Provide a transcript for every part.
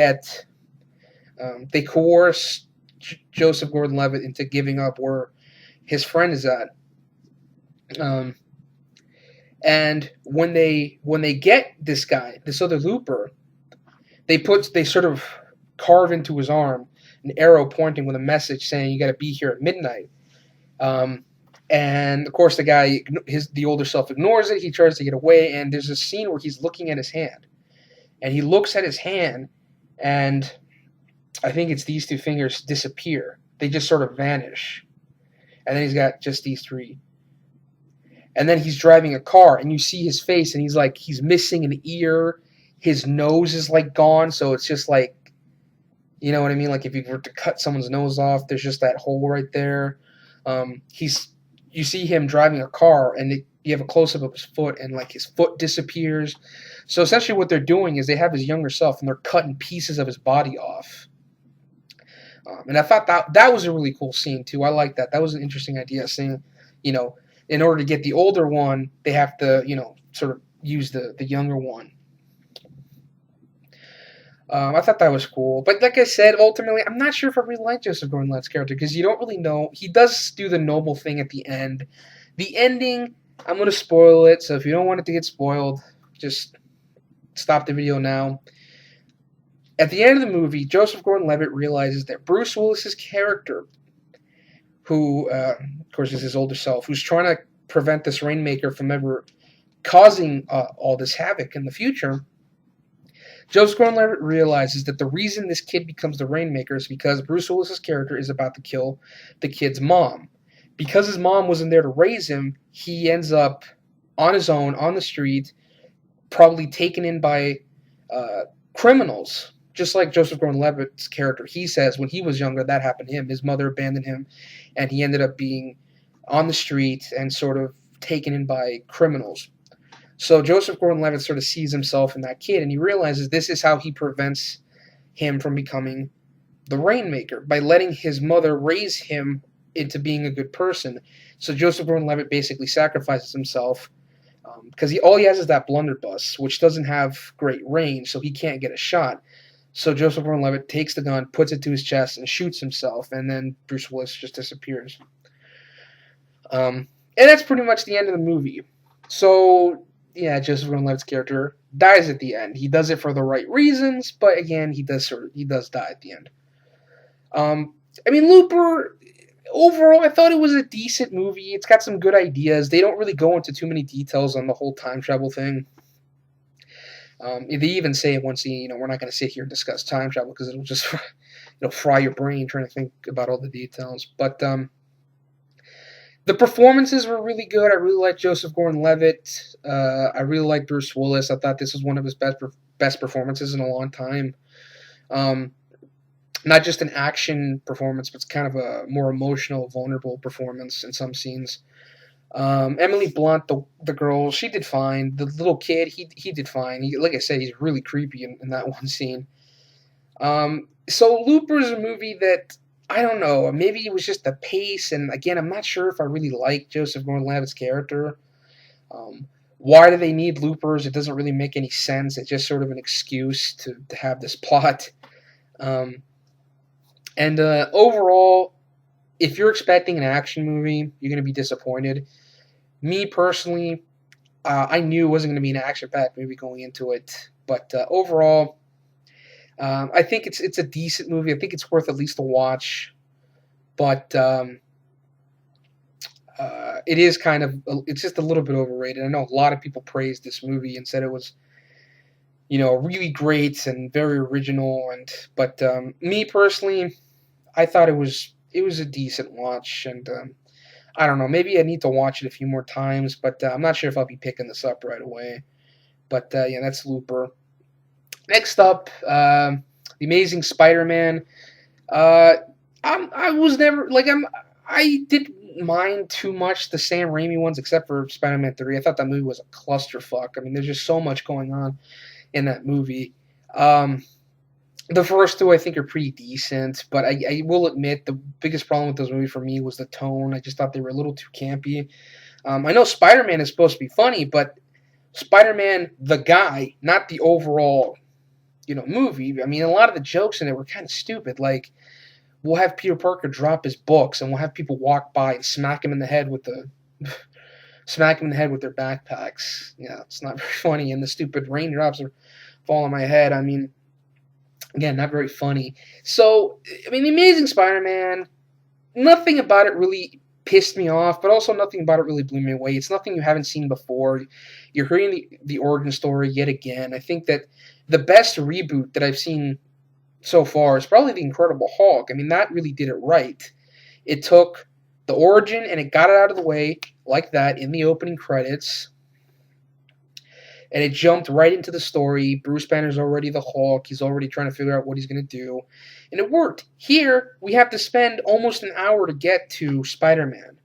that they coerce Joseph Gordon-Levitt into giving up where his friend is at. Um, and when they get this guy, this other looper, they sort of carve into his arm an arrow pointing with a message saying you got to be here at midnight. Um, and of course, the older self ignores it. He tries to get away, and there's a scene where he's looking at his hand, and he looks at his hand, and I think it's these two fingers disappear. They just sort of vanish, and then he's got just these three. And then he's driving a car, and you see his face, and he's missing an ear. His nose is like gone, so it's just like, you know what I mean? Like if you were to cut someone's nose off, there's just that hole right there. You see him driving a car, and you have a close up of his foot, and like his foot disappears. So essentially, what they're doing is they have his younger self, and they're cutting pieces of his body off. And I thought that was a really cool scene too. I like that. That was an interesting idea. Seeing, in order to get the older one, they have to, sort of use the younger one. I thought that was cool. But like I said, ultimately, I'm not sure if I really like Joseph Gordon-Levitt's character because you don't really know. He does do the noble thing at the end. The ending, I'm going to spoil it, so if you don't want it to get spoiled, just stop the video now. At the end of the movie, Joseph Gordon-Levitt realizes that Bruce Willis's character, who, of course, is his older self, who's trying to prevent this Rainmaker from ever causing all this havoc in the future, Joseph Gordon-Levitt realizes that the reason this kid becomes the Rainmaker is because Bruce Willis's character is about to kill the kid's mom. Because his mom wasn't there to raise him, he ends up on his own, on the street, probably taken in by criminals. Just like Joseph Gordon-Levitt's character, he says when he was younger, that happened to him. His mother abandoned him, and he ended up being on the street and sort of taken in by criminals. So Joseph Gordon-Levitt sort of sees himself in that kid, and he realizes this is how he prevents him from becoming the Rainmaker, by letting his mother raise him into being a good person. So Joseph Gordon-Levitt basically sacrifices himself because all he has is that blunderbuss, which doesn't have great range, so he can't get a shot. So Joseph Gordon-Levitt takes the gun, puts it to his chest, and shoots himself, and then Bruce Willis just disappears. And that's pretty much the end of the movie. So, yeah, Joseph Gordon-Levitt's character dies at the end. He does it for the right reasons, but again, he does die at the end. Looper, overall, I thought it was a decent movie. It's got some good ideas. They don't really go into too many details on the whole time travel thing. They even say in one scene, we're not going to sit here and discuss time travel because it'll just fry your brain trying to think about all the details. But the performances were really good. I really liked Joseph Gordon-Levitt. I really liked Bruce Willis. I thought this was one of his best performances in a long time. Not just an action performance, but it's kind of a more emotional, vulnerable performance in some scenes. Emily Blunt, the girl, she did fine. The little kid, he did fine. Like I said, he's really creepy in that one scene. So Looper is a movie that, I don't know, maybe it was just the pace, and again, I'm not sure if I really like Joseph Gordon-Levitt's character. Why do they need loopers? It doesn't really make any sense. It's just sort of an excuse to have this plot. Overall, if you're expecting an action movie, you're going to be disappointed. Me, personally, I knew it wasn't going to be an action-packed movie going into it. But overall, I think it's a decent movie. I think it's worth at least a watch. But it is it's just a little bit overrated. I know a lot of people praised this movie and said it was, really great and very original. But me, personally, I thought it was a decent watch, and I don't know, maybe I need to watch it a few more times, but I'm not sure if I'll be picking this up right away. But yeah, that's Looper. Next up, The Amazing Spider-Man. I didn't mind too much the Sam Raimi ones, except for Spider-Man 3. I thought that movie was a clusterfuck. There's just so much going on in that movie. The first two, I think, are pretty decent, but I will admit the biggest problem with those movies for me was the tone. I just thought they were a little too campy. I know Spider-Man is supposed to be funny, but Spider-Man, the guy, not the overall, movie. I mean, a lot of the jokes in it were kind of stupid. Like, we'll have Peter Parker drop his books, and we'll have people walk by and smack him in the head with their backpacks. Yeah, it's not very funny, and the stupid raindrops are falling on my head. I mean, again, not very funny. So, I mean, The Amazing Spider-Man, nothing about it really pissed me off, but also nothing about it really blew me away. It's nothing you haven't seen before. You're hearing the origin story yet again. I think that the best reboot that I've seen so far is probably The Incredible Hulk. I mean, that really did it right. It took the origin and it got it out of the way like that in the opening credits. And it jumped right into the story. Bruce Banner's already the Hulk. He's already trying to figure out what he's going to do. And it worked. Here, we have to spend almost an hour to get to Spider-Man.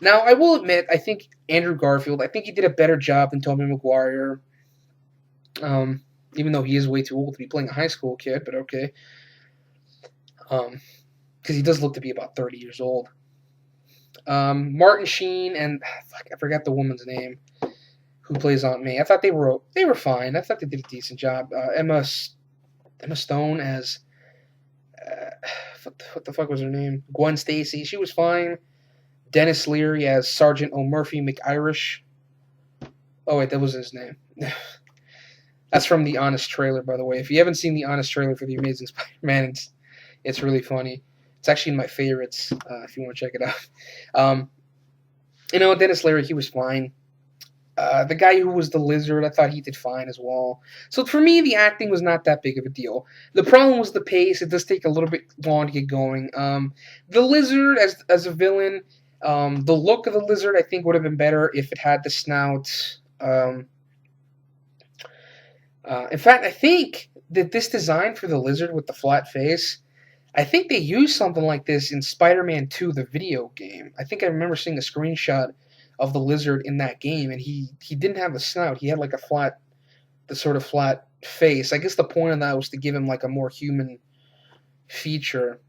Now, I will admit, I think Andrew Garfield, I think he did a better job than Tobey Maguire. Even though he is way too old to be playing a high school kid, but okay. Because he does look to be about 30 years old. Martin Sheen and I forgot the woman's name who plays Aunt May. I thought they were fine. I thought they did a decent job. Emma Stone as what the fuck was her name? Gwen Stacy. She was fine. Dennis Leary as Sergeant O'Murphy McIrish. Oh wait, that was his name. That's from the Honest trailer, by the way. If you haven't seen the Honest trailer for The Amazing Spider-Man, it's really funny. It's actually in my favorites, if you want to check it out. Dennis Leary, he was fine. The guy who was the Lizard, I thought he did fine as well. So for me, the acting was not that big of a deal. The problem was the pace. It does take a little bit long to get going. The Lizard as a villain, the look of the Lizard, I think, would have been better if it had the snout. In fact, I think that this design for the Lizard with the flat face, I think they used something like this in Spider-Man 2, the video game. I think I remember seeing a screenshot of the Lizard in that game, and he didn't have a snout. He had like the sort of flat face. I guess the point of that was to give him like a more human feature.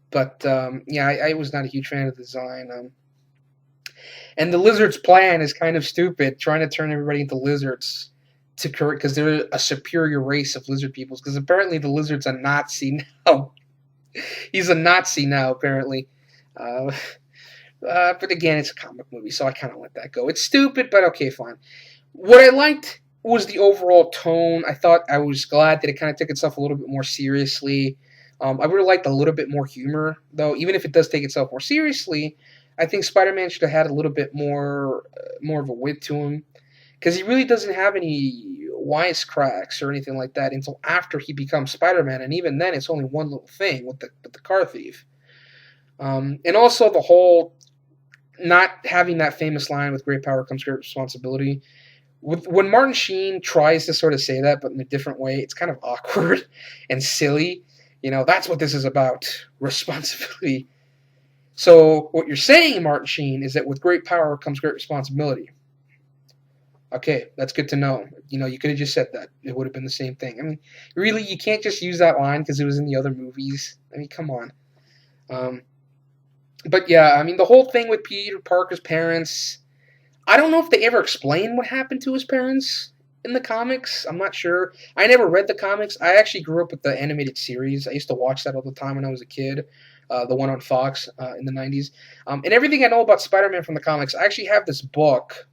But I was not a huge fan of the design. And the Lizard's plan is kind of stupid, trying to turn everybody into lizards because they're a superior race of lizard peoples. Because apparently the Lizard's a Nazi now. He's a Nazi now, apparently. But again, it's a comic movie, so I kind of let that go. It's stupid, but okay, fine. What I liked was the overall tone. I was glad that it kind of took itself a little bit more seriously. I would have liked a little bit more humor, though. Even if it does take itself more seriously, I think Spider-Man should have had a little bit more of a wit to him, because he really doesn't have any wisecracks or anything like that until after he becomes Spider-Man, and even then, it's only one little thing with the car thief. And also the whole not having that famous line with great power comes great responsibility. When Martin Sheen tries to sort of say that, but in a different way, it's kind of awkward and silly. That's what this is about, responsibility. So what you're saying, Martin Sheen, is that with great power comes great responsibility. Okay, that's good to know. You could have just said that. It would have been the same thing. I mean, really, you can't just use that line because it was in the other movies. I mean, come on. But yeah, I mean, the whole thing with Peter Parker's parents, I don't know if they ever explain what happened to his parents in the comics. I'm not sure. I never read the comics. I actually grew up with the animated series. I used to watch that all the time when I was a kid, the one on Fox in the 90s. And everything I know about Spider-Man from the comics, I actually have this book.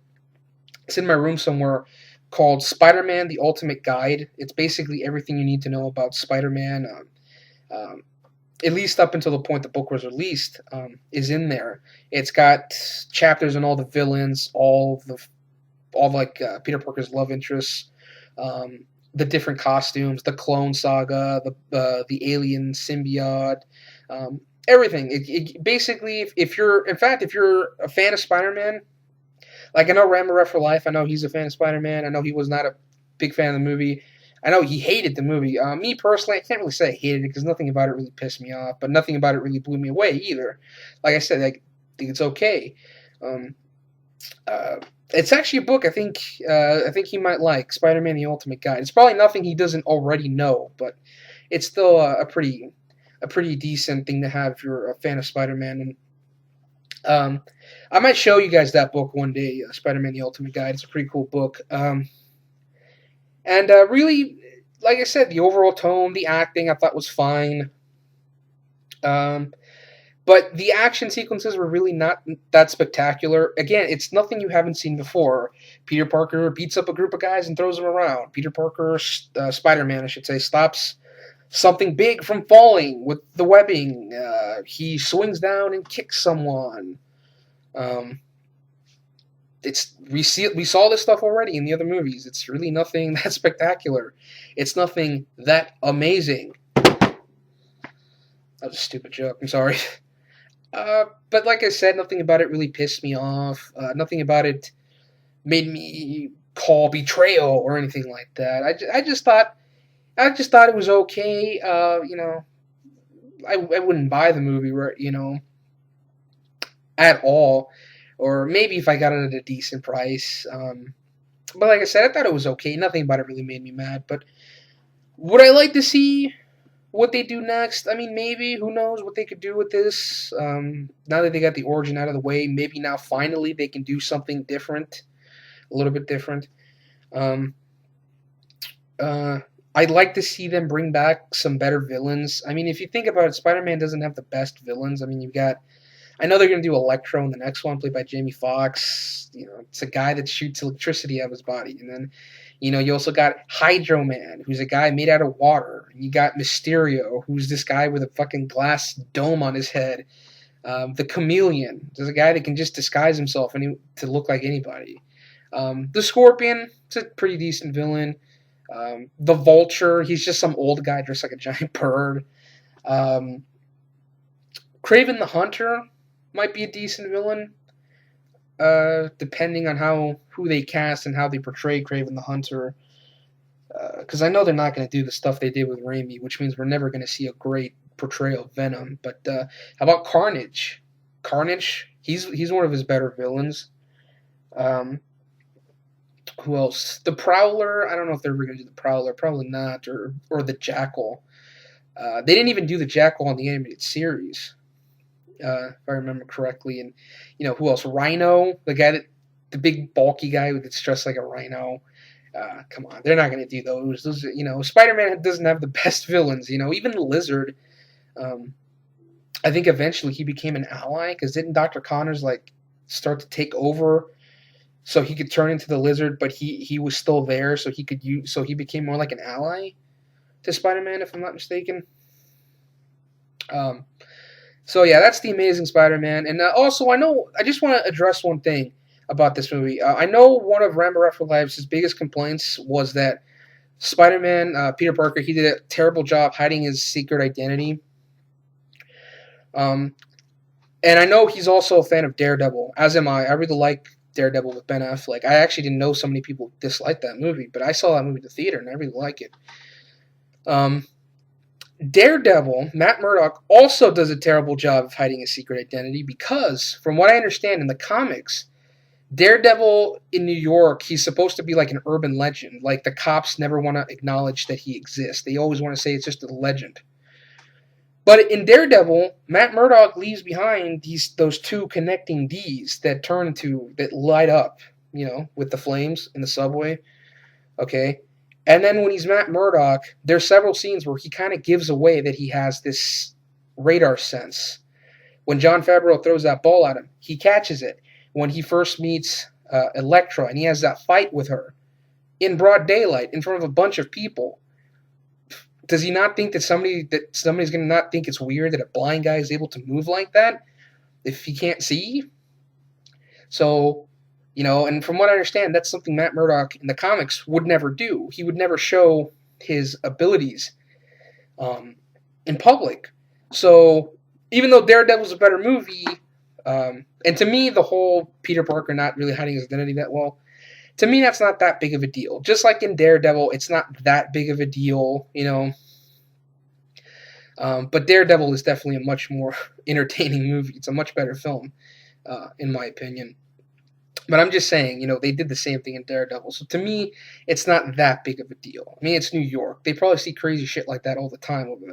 It's in my room somewhere called Spider-Man: The Ultimate Guide. It's basically everything you need to know about Spider-Man. At least up until the point the book was released, is in there. It's got chapters on all the villains, all Peter Parker's love interests, the different costumes, the Clone Saga, the alien symbiote, everything. It basically, if you're a fan of Spider-Man, like I know Ramaref for life, I know he's a fan of Spider-Man. I know he was not a big fan of the movie. I know he hated the movie. Me personally, I can't really say I hated it because nothing about it really pissed me off, but nothing about it really blew me away either. Like I said, I think it's okay. It's actually a book I think he might like, Spider-Man: The Ultimate Guide. It's probably nothing he doesn't already know, but it's still a pretty decent thing to have if you're a fan of Spider-Man. And I might show you guys that book one day, Spider-Man: The Ultimate Guide. It's a pretty cool book. And really, like I said, the overall tone, the acting, I thought was fine. Um, but the action sequences were really not that spectacular. Again, it's nothing you haven't seen before. Peter Parker beats up a group of guys and throws them around. Peter Parker, Spider-Man, I should say, stops something big from falling with the webbing. He swings down and kicks someone. Um, we saw this stuff already in the other movies. It's really nothing that spectacular. It's nothing that amazing. That was a stupid joke. I'm sorry. But like I said, nothing about it really pissed me off. Nothing about it made me call betrayal or anything like that. I just thought it was okay. I wouldn't buy the movie, at all. Or maybe if I got it at a decent price. But like I said, I thought it was okay. Nothing about it really made me mad. But would I like to see what they do next? I mean, maybe. Who knows what they could do with this? Now that they got the origin out of the way, maybe now finally they can do something different, a little bit different. Um, I'd like to see them bring back some better villains. I mean, if you think about it, Spider-Man doesn't have the best villains. I mean, you've got. I know they're going to do Electro in the next one, played by Jamie Foxx. It's a guy that shoots electricity out of his body. And then, you also got Hydro Man, who's a guy made out of water. And you got Mysterio, who's this guy with a fucking glass dome on his head. The Chameleon, there's a guy that can just disguise himself to look like anybody. The Scorpion, it's a pretty decent villain. The Vulture, he's just some old guy dressed like a giant bird. Kraven the Hunter might be a decent villain, depending on who they cast and how they portray Kraven the Hunter. Because I know they're not going to do the stuff they did with Raimi, which means we're never going to see a great portrayal of Venom. But how about Carnage? Carnage, he's one of his better villains. Who else? The Prowler. I don't know if they're ever going to do the Prowler. Probably not. Or the Jackal. They didn't even do the Jackal on the animated series. If I remember correctly. And, who else? Rhino, the big bulky guy that's dressed like a rhino. Come on, they're not going to do those. Spider-Man doesn't have the best villains. Even the Lizard. I think eventually he became an ally because didn't Dr. Connors start to take over so he could turn into the Lizard, but he was still there, so he became more like an ally to Spider-Man, if I'm not mistaken. So yeah, that's the Amazing Spider-Man. And also, I just want to address one thing about this movie. I know one of Rambert Life's biggest complaints was that Spider-Man, Peter Parker, he did a terrible job hiding his secret identity. And I know he's also a fan of Daredevil, as am I. I really like Daredevil with Ben Affleck. I actually didn't know so many people disliked that movie, but I saw that movie at the theater, and I really like it. Daredevil, Matt Murdock, also does a terrible job of hiding his secret identity because, from what I understand in the comics, Daredevil in New York, he's supposed to be like an urban legend. Like, the cops never want to acknowledge that he exists. They always want to say it's just a legend. But in Daredevil, Matt Murdock leaves behind those two connecting Ds that light up, with the flames in the subway. Okay? And then when he's Matt Murdock, there's several scenes where he kind of gives away that he has this radar sense. When Jon Favreau throws that ball at him, he catches it. When he first meets Elektra and he has that fight with her in broad daylight in front of a bunch of people, does he not think that somebody's going to not think it's weird that a blind guy is able to move like that if he can't see? So, and from what I understand, that's something Matt Murdock in the comics would never do. He would never show his abilities in public. So, even though Daredevil's a better movie, and to me, the whole Peter Parker not really hiding his identity that well, to me, that's not that big of a deal. Just like in Daredevil, it's not that big of a deal, but Daredevil is definitely a much more entertaining movie. It's a much better film, in my opinion. But I'm just saying, they did the same thing in Daredevil. So to me, it's not that big of a deal. I mean, it's New York. They probably see crazy shit like that all the time over there.